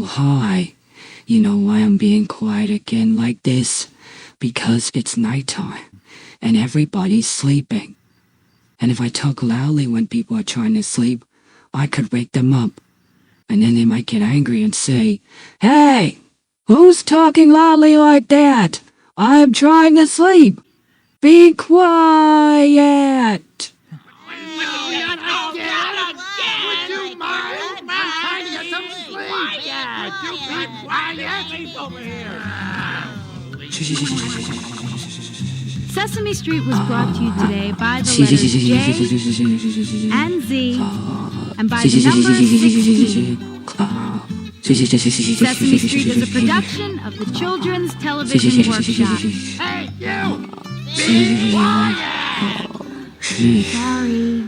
hi. You know why I'm being quiet again like this? Because it's nighttime, and everybody's sleeping. And if I talk loudly when people are trying to sleep, I could wake them up. And then they might get angry and say, "Hey, who's talking loudly like that? I'm trying to sleep. Be quiet." Sesame Street was brought to you today by the letters J and Z and by the number 16. Sesame Street is a production of the Children's Television Workshop. Hey, you! Be quiet! Sorry.